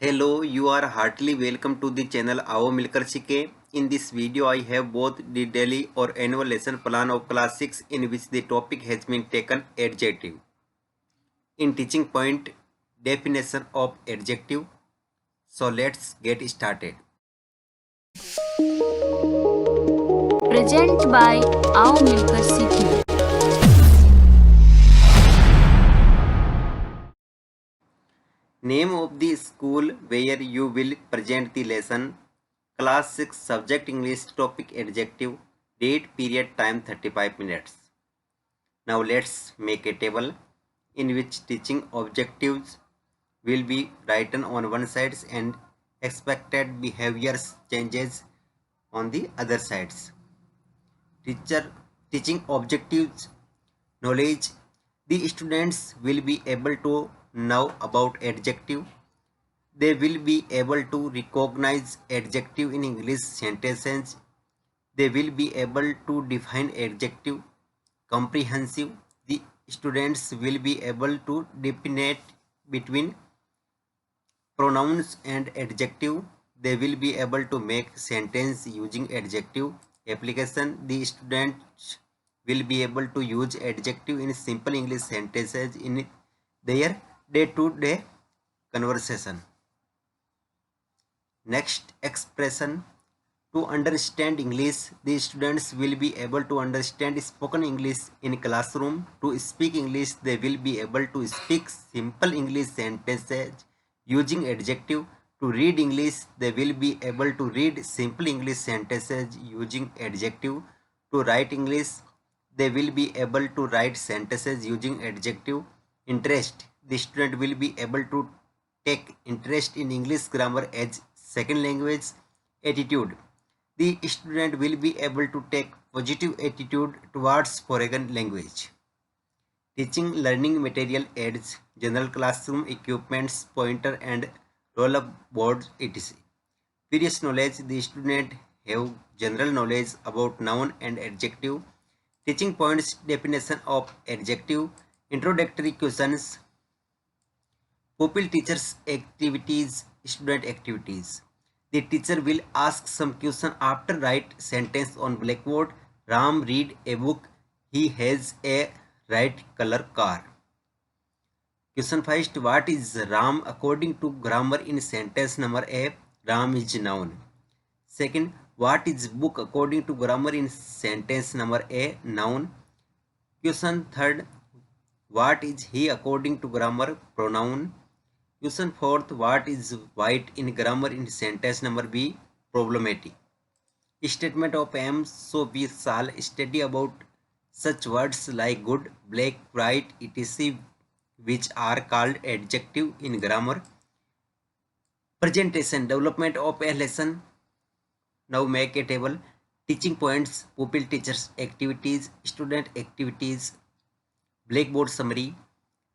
Hello, you are heartily welcome to the channel आओ मिलकर सीखे. In this video, I have both the daily or annual lesson plan of class 6 in which the topic has been taken adjective. In teaching point, definition of adjective. So let's get started. Present by आओ मिलकर सीखें. Name of the school where you will present the lesson. Class 6 subject English topic adjective. Date period time 35 minutes. Now let's make a table in which teaching objectives will be written on one side and expected behaviors changes on the other sides. Teaching objectives knowledge. The students will be able to know about adjective. They will be able to recognize adjective in English sentences. They will be able to define adjective. Comprehensive. The students will be able to differentiate between pronouns and adjective. They will be able to make sentence using adjective. Application. The students will be able to use adjective in simple English sentences in their day-to-day conversation. Next, expression. To understand English, the students will be able to understand spoken English in classroom. To speak English, they will be able to speak simple English sentences using adjective. To read English, they will be able to read simple English sentences using adjective. To write English, they will be able to write sentences using adjective. Interest. The student will be able to take interest in English grammar as second language. Attitude. The student will be able to take positive attitude towards foreign language. Teaching learning material aids, general classroom equipments, pointer and roll-up boards, etc. Previous knowledge. The student have general knowledge about noun and adjective. Teaching points, definition of adjective, introductory questions, pupil teachers activities, student activities. The teacher will ask some question after write sentence on blackboard. Ram read a book. He has a red color car. Question first. What is Ram according to grammar in sentence number A? Ram is noun. Second. What is book according to grammar in sentence number A? Noun. Question third. What is he according to grammar? Pronoun. Question fourth. What is white in grammar in sentence number B? Problematic. Statement of aim. So we shall study about such words like good, black, white, etc., which are called adjective in grammar. Presentation. Development of a lesson. Now make a table. Teaching points, pupil teachers activities, student activities, blackboard summary.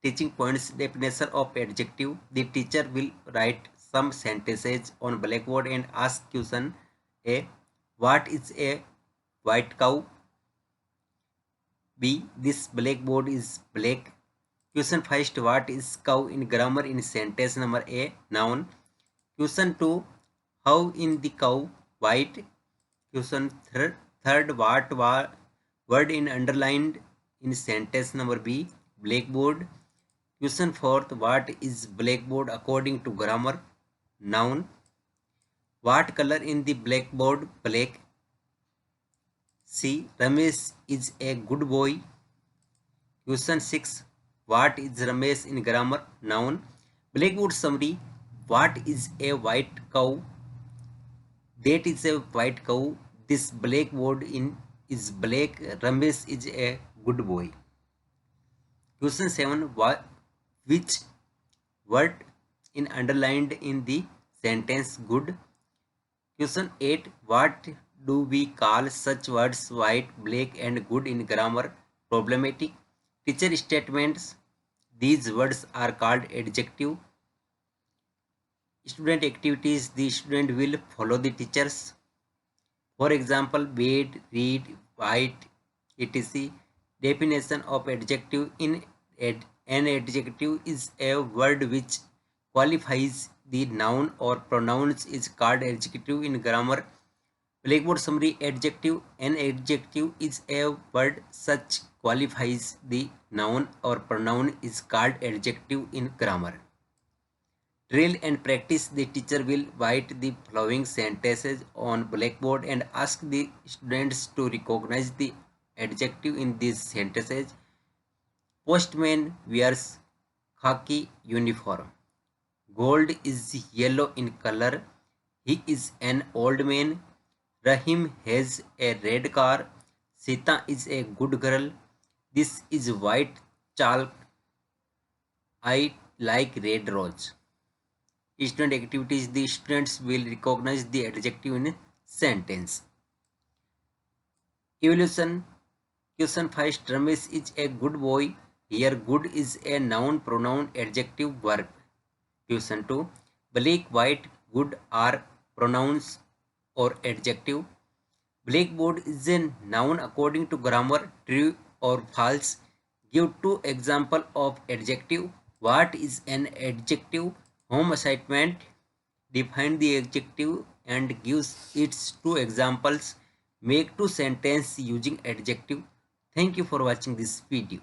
Teaching points, definition of adjective. The teacher will write some sentences on blackboard and ask question A. What is a white cow? B. This blackboard is black. Question first. What is cow in grammar in sentence number A? Noun. Question 2. How in the cow? White. Question third. What word in underlined in sentence number B? Blackboard. Question fourth. What is blackboard according to grammar? Noun. What color in the blackboard? Black. C. Ramesh is a good boy. Question 6. What is Ramesh in grammar? Noun. Blackboard summary. What is a white cow? That is a white cow. This blackboard is black. Ramesh is a good boy. Question 7. Which word in underlined in the sentence good? Question 8. What do we call such words white, black and good in grammar? Problematic. Teacher statements. These words are called adjective. Student activities. The student will follow the teachers. For example, bed, read, white, etc. Definition of adjective. An adjective is a word which qualifies the noun or pronouns is called adjective in grammar. Blackboard summary adjective. An adjective is a word such qualifies the noun or pronoun is called adjective in grammar. Drill and practice. The teacher will write the following sentences on blackboard and ask the students to recognize the adjective in these sentences. Postman wears khaki uniform. Gold is yellow in color. He is an old man. Rahim has a red car. Sita is a good girl. This is white chalk. I like red rose. Student activities. The students will recognize the adjective in a sentence. Evolution. Question 5. Ramesh is a good boy. Here good is a noun, pronoun, adjective, verb. Question 2. Black, white, good are pronouns or adjective. Blackboard is a noun according to grammar, true or false. Give 2 example of adjective. What is an adjective? Home assignment. Define the adjective and gives its 2 examples. Make 2 sentences using adjective. Thank you for watching this video.